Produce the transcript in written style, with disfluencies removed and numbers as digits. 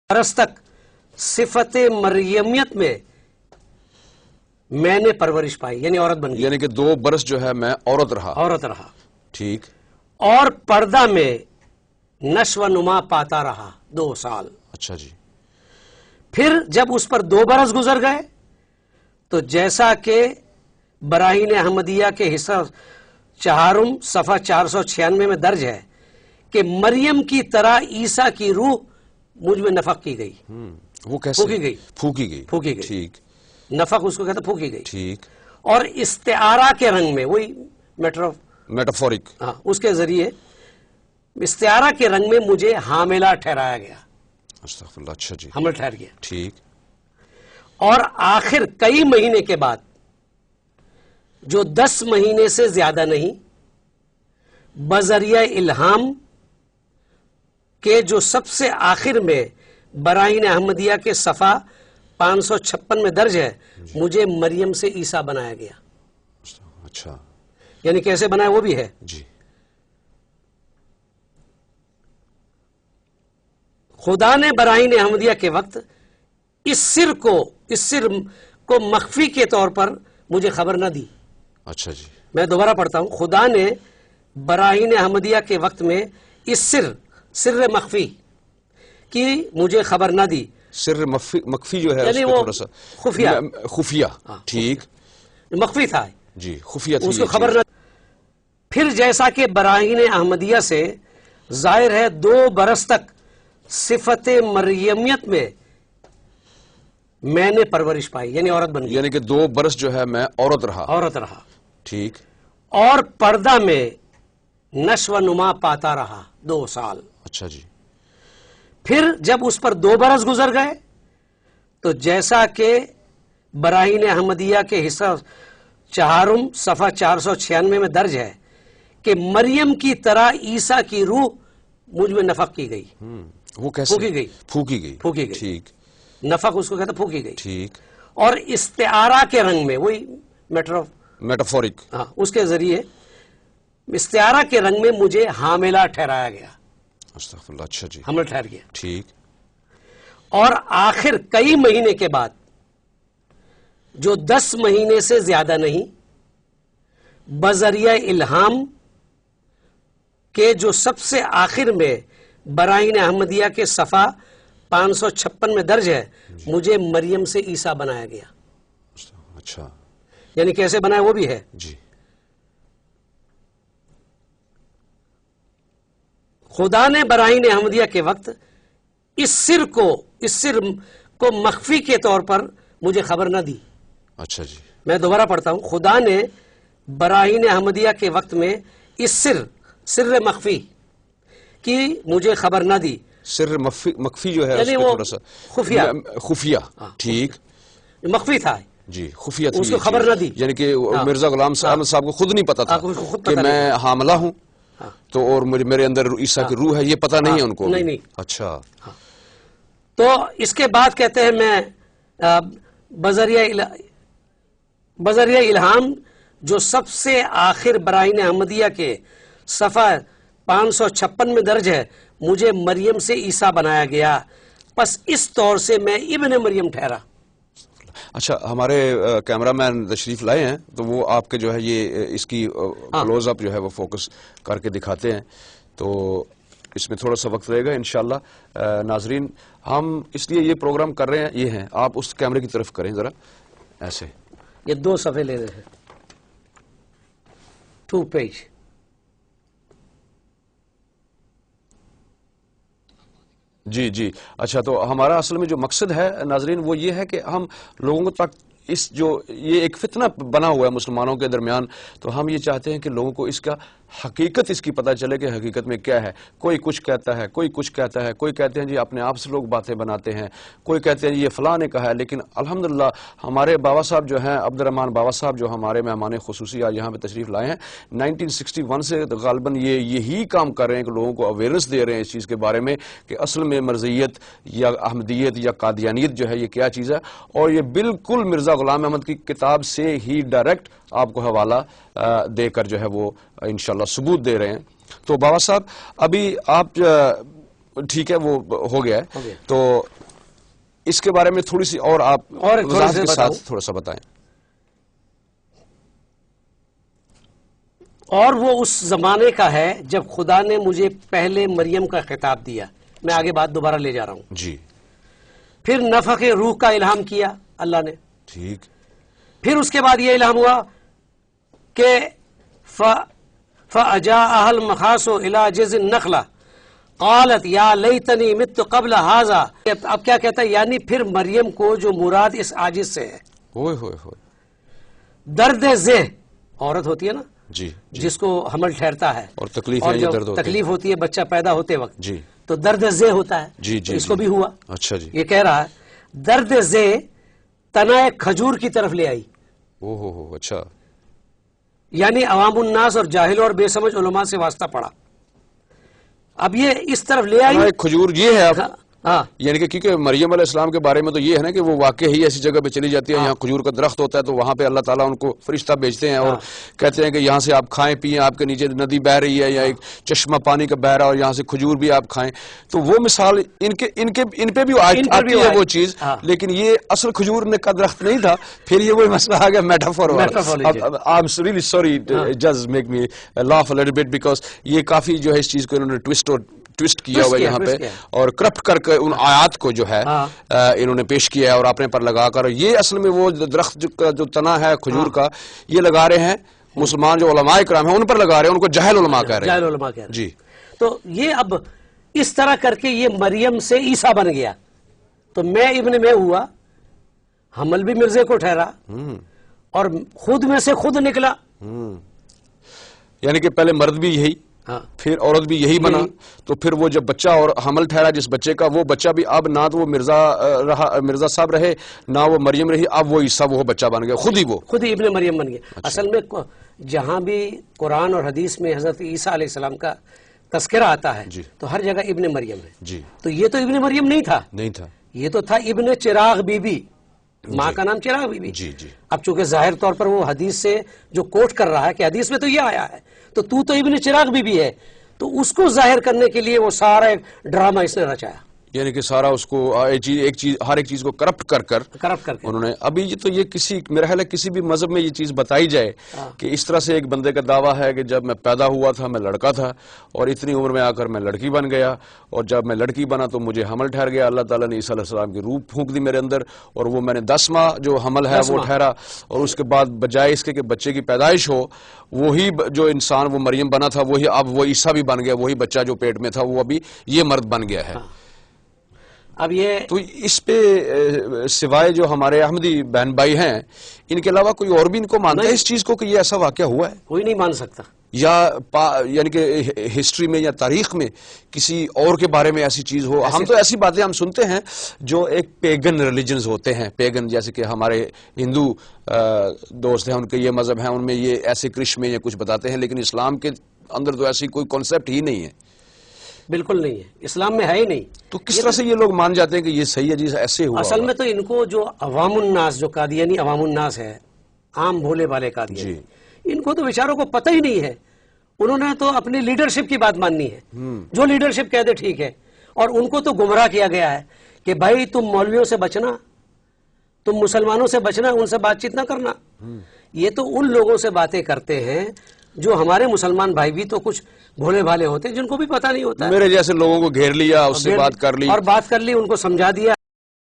برس تک صفت مریمیت میں نے پرورش پائی، یعنی عورت بن گئی، یعنی کہ 2 برس جو ہے میں عورت رہا. ٹھیک. اور پردہ میں نشو و نما پاتا رہا 2 سال. اچھا جی. پھر جب اس پر 2 برس گزر گئے تو جیسا کہ براہین احمدیہ کے حصہ 4 صفحہ 496 میں درج ہے کہ مریم کی طرح عیسیٰ کی روح مجھ میں نفخ کی گئی. وہ کیسے؟ پھونکی گئی. ٹھیک. نفخ اس کو کہتا پھونکی گئی. ٹھیک. اور استعارہ کے رنگ میں، وہی میٹافورک، اس کے ذریعے استعارہ کے رنگ میں مجھے حاملہ ٹھہرایا گیا. استغفر اللہ. اچھا جی. حمل ٹھہر گیا. ٹھیک. اور آخر کئی مہینے کے بعد، جو 10 مہینے سے زیادہ نہیں، بذریعہ الہام کے جو سب سے آخر میں براہین احمدیہ کے صفحہ 556 میں درج ہے، مجھے مریم سے عیسیٰ بنایا گیا. اچھا. یعنی کیسے بنایا وہ بھی ہے. جی. خدا نے براہین احمدیہ کے وقت اس سر کو مخفی کے طور پر مجھے خبر نہ دی. اچھا جی. میں دوبارہ پڑھتا ہوں. خدا نے براہین احمدیہ کے وقت میں اس سر مخفی کی مجھے خبر نہ دی. سر مخفی جو ہے یعنی وہ تھوڑا سا خفیہ. ٹھیک. مخفی تھا جی. خفیہ تھی اس کو خبر نہ. پھر جیسا کہ براہین احمدیہ سے ظاہر ہے 2 برس تک صفت مریمیت میں نے پرورش پائی، یعنی عورت بن گئی. یعنی کہ 2 برس جو ہے میں عورت رہا. ٹھیک. اور پردہ میں نشو و نما پاتا رہا 2 سال. اچھا جی. پھر جب اس پر 2 برس گزر گئے تو جیسا کہ براہین احمدیہ کے حصہ 4 صفحہ 496 میں درج ہے کہ مریم کی طرح عیسیٰ کی روح مجھ میں نفخ کی گئی. وہ کیسے؟ پھونکی گئی. ٹھیک. نفخ اس کو کہتا پھونکی گئی. ٹھیک. اور استعارہ کے رنگ میں، وہی میٹافورک، اس کے ذریعے استعارہ کے رنگ میں مجھے حاملہ ٹھہرایا گیا. استغفر اللہ. اچھا جی. حمل ٹھہر گیا. ٹھیک. اور آخر کئی مہینے کے بعد، جو 10 مہینے سے زیادہ نہیں، بذریعہ الہام کے جو سب سے آخر میں براہین احمدیہ کے صفحہ 556 میں درج ہے، مجھے مریم سے عیسیٰ بنایا گیا. اچھا. یعنی کیسے بنایا وہ بھی ہے. جی. خدا نے براہین احمدیہ کے وقت اس سر کو مخفی کے طور پر مجھے خبر نہ دی. اچھا جی. میں دوبارہ پڑھتا ہوں. خدا نے براہین احمدیہ کے وقت میں اس سر مخفی کی مجھے خبر نہ دی. سر مخفی جو ہے یعنی وہ تھوڑا سا خفیہ. ٹھیک. مخفی تھا جی. خفیہ تھی. اس کو خبر نہ دی. یعنی کہ مرزا غلام احمد صاحب کو خود نہیں پتا تھا کہ میں حاملہ ہوں، تو اور میرے اندر عیسیٰ کی روح ہے، یہ پتا نہیں ہے ان کو. نہیں. اچھا. تو اس کے بعد کہتے ہیں میں بذریعہ الہام جو سب سے آخر براہین احمدیہ کے صفحہ 556 میں درج ہے، مجھے مریم سے عیسیٰ بنایا گیا، پس اس طور سے میں ابن مریم ٹھہرا. اچھا. ہمارے کیمرہ مین تشریف لائے ہیں، تو وہ آپ کے جو ہے یہ اس کی کلوز اپ جو ہے وہ فوکس کر کے دکھاتے ہیں، تو اس میں تھوڑا سا وقت رہے گا انشاءاللہ. ناظرین، ہم اس لیے یہ پروگرام کر رہے ہیں، یہ ہیں، آپ اس کیمرے کی طرف کریں ذرا ایسے. یہ 2 صفحے لے رہے ہیں، 2 پیج. جی جی. اچھا. تو ہمارا اصل میں جو مقصد ہے ناظرین وہ یہ ہے کہ ہم لوگوں تک یہ ایک فتنہ بنا ہوا ہے مسلمانوں کے درمیان، تو ہم یہ چاہتے ہیں کہ لوگوں کو اس کا حقیقت اس کی پتہ چلے کہ حقیقت میں کیا ہے. کوئی کچھ کہتا ہے، کوئی کچھ کہتا ہے، کوئی کہتے ہیں جی اپنے آپ سے لوگ باتیں بناتے ہیں، کوئی کہتے ہیں جی یہ فلاں نے کہا ہے. لیکن الحمدللہ ہمارے بابا صاحب جو ہیں، عبد الرحمن بابا صاحب جو ہمارے مہمان خصوصی آج یہاں پہ تشریف لائے ہیں، 1961 سے غالباً یہی کام کر رہے ہیں کہ لوگوں کو اویئرنس دے رہے ہیں اس چیز کے بارے میں کہ اصل میں مرزیت یا احمدیت یا قادیانیت جو ہے یہ کیا چیز ہے. اور یہ بالکل مرزا غلام احمد کی کتاب سے ہی ڈائریکٹ آپ کو حوالہ دے کر جو ہے وہ انشاءاللہ ثبوت دے رہے ہیں. تو بابا صاحب ابھی آپ ٹھیک ہے وہ ہو گیا ہو ہے. گیا. تو اس کے بارے میں تھوڑی سی اور آپ اور تھوڑا وضاحت سا کے بتاؤں. ساتھ تھوڑا سا بتائیں. اور وہ اس زمانے کا ہے جب خدا نے مجھے پہلے مریم کا خطاب دیا. میں آگے بات دوبارہ لے جا رہا ہوں. جی پھر نفخ روح کا الہام کیا اللہ نے. ٹھیک. پھر اس کے بعد یہ الہام ہوا کہ فَأَجَاءَهَا الْمَخَاصُ إِلَى جِذْعِ النَّخْلَةِ قَالَتْ يَا لَيْتَنِي مِتُّ قَبْلَ هَذَا. اب کیا کہتا ہے؟ یعنی پھر مریم کو جو مراد اس عاجز سے ہے، ہوئے ہوئے ہوئے. درد ذہ عورت ہوتی ہے نا جی جی. جس کو حمل ٹھہرتا ہے اور تکلیف اور ہے جو یہ درد ہوتے ہیں. تکلیف ہوتی ہے بچہ پیدا ہوتے وقت، جی تو درد ذہ ہوتا ہے. جی تو جی. اس کو بھی ہوا. اچھا جی. یہ کہہ رہا ہے درد ذہ تنا کھجور کی طرف لے آئی. او ہو اچھا. یعنی عوام الناس اور جاہل اور بے سمجھ علماء سے واسطہ پڑا. اب یہ اس طرف لے آئی. ایک کھجور یہ ہے اب ہاں یعنی کہ کیونکہ مریم علیہ السلام کے بارے میں تو یہ ہے نا کہ وہ واقع ہی ایسی جگہ پہ چلی جاتی ہے یہاں کھجور کا درخت ہوتا ہے تو وہاں پہ اللہ تعالیٰ ان کو فرشتہ بھیجتے ہیں اور کہتے ہیں کہ یہاں سے آپ کھائیں پیئیں, آپ کے نیچے ندی بہ رہی ہے یا ایک چشمہ پانی کا بہ رہا ہے اور یہاں سے کھجور بھی آپ کھائیں. تو وہ مثال ان پہ بھی آتی ہے وہ چیز, لیکن یہ اصل کھجور کا درخت نہیں تھا. پھر یہ وہی مسئلہ آ گیا میٹافور والا. I'm really sorry, just make me laugh a little bit because یہ کافی جو ہے اس چیز کو انہوں نے ٹویسٹ کیا ہوا ہے یہاں پہ اور کرپٹ کر کے ان آیات کو جو ہے انہوں نے پیش کیا ہے اور اپنے پر لگا کر. یہ اصل میں وہ درخت جو تنا ہے کھجور کا یہ لگا رہے ہیں مسلمان جو علماء کرام ہیں ان پر لگا رہے ہیں, ان کو جاہل علماء کہہ رہے ہیں. جاہل علماء کہہ رہے ہیں جی. تو یہ اب اس طرح کر کے یہ مریم سے عیسیٰ بن گیا. تو میں ابن میں ہوا, حمل بھی مرزے کو ٹھہرا اور خود میں سے خود نکلا. یعنی کہ پہلے مرد بھی یہی پھر عورت بھی یہی بنا. تو پھر وہ جب بچہ اور حمل ٹھہرا جس بچے کا, وہ بچہ بھی اب نہ تو وہ مرزا صاحب رہے نہ وہ مریم رہی, اب وہ عیسیٰ وہ بچہ بن گیا, خود ہی ابن مریم بن گیا. اصل میں جہاں بھی قرآن اور حدیث میں حضرت عیسیٰ علیہ السلام کا تذکرہ آتا ہے تو ہر جگہ ابن مریم ہے. تو یہ تو ابن مریم نہیں تھا, یہ تو تھا ابن چراغ بی بی, ماں کا نام چراغ بی بی. اب چونکہ ظاہر طور پر وہ حدیث سے جو کوٹ کر رہا ہے کہ حدیث میں تو یہ آیا ہے تو ابن چراغ بی بی ہے, تو اس کو ظاہر کرنے کے لیے وہ سارا ایک ڈرامہ اس نے رچایا. یعنی کہ سارا اس کو ہر ایک چیز کو کرپٹ کر کے انہوں نے. ابھی یہ کسی میرا خیال ہے کسی بھی مذہب میں یہ چیز بتائی جائے کہ اس طرح سے ایک بندے کا دعویٰ ہے کہ جب میں پیدا ہوا تھا میں لڑکا تھا اور اتنی عمر میں آ کر میں لڑکی بن گیا, اور جب میں لڑکی بنا تو مجھے حمل ٹھہر گیا, اللہ تعالیٰ نے عیسیٰ علیہ السلام کی روح پھونک دی میرے اندر اور وہ میں نے 10 ماہ جو حمل ہے وہ ٹھہرا, اور اس کے بعد بجائے اس کے کہ بچے کی پیدائش ہو وہی جو انسان وہ مریم بنا تھا وہی اب وہ عیسیٰ بھی بن گیا, وہی بچہ جو پیٹ میں تھا وہ ابھی یہ مرد بن گیا ہے. اب یہ تو اس پہ سوائے جو ہمارے احمدی بہن بھائی ہیں ان کے علاوہ کوئی اور بھی ان کو مانتا ہے اس چیز کو کہ یہ ایسا واقعہ ہوا ہے؟ کوئی نہیں مان سکتا. یعنی کہ ہسٹری میں یا تاریخ میں کسی اور کے بارے میں ایسی چیز ہو. ہم تو ایسی باتیں ہم سنتے ہیں جو ایک پیگن ریلیجنز ہوتے ہیں, پیگن جیسے کہ ہمارے ہندو دوست ہیں ان کے یہ مذہب ہیں, ان میں یہ ایسے کرشمے یا کچھ بتاتے ہیں, لیکن اسلام کے اندر تو ایسی کوئی کانسیپٹ ہی نہیں ہے. بالکل نہیں ہے, اسلام میں ہے ہی نہیں. تو کس طرح سے یہ لوگ مان جاتے ہیں کہ یہ صحیح ہے جی ایسے ہوا؟ اصل میں تو ان کو جو عوام الناس جو قادیانی عوام الناس ہے, عام بھولے والے قادیانی, ان کو تو بیچاروں کو پتہ ہی نہیں ہے. انہوں نے تو اپنی لیڈرشپ کی بات ماننی ہے, جو لیڈرشپ کہہ دے ٹھیک ہے. اور ان کو تو گمراہ کیا گیا ہے کہ بھائی تم مولویوں سے بچنا, تم مسلمانوں سے بچنا, ان سے بات چیت نہ کرنا. یہ تو ان لوگوں سے باتیں کرتے ہیں جو ہمارے مسلمان بھائی بھی تو کچھ بھولے بھالے ہوتے ہیں جن کو بھی پتہ نہیں ہوتا ہے. میرے جیسے لوگوں کو گھیر لیا, اس سے بات کر لی اور بات کر لی, ان کو سمجھا دیا.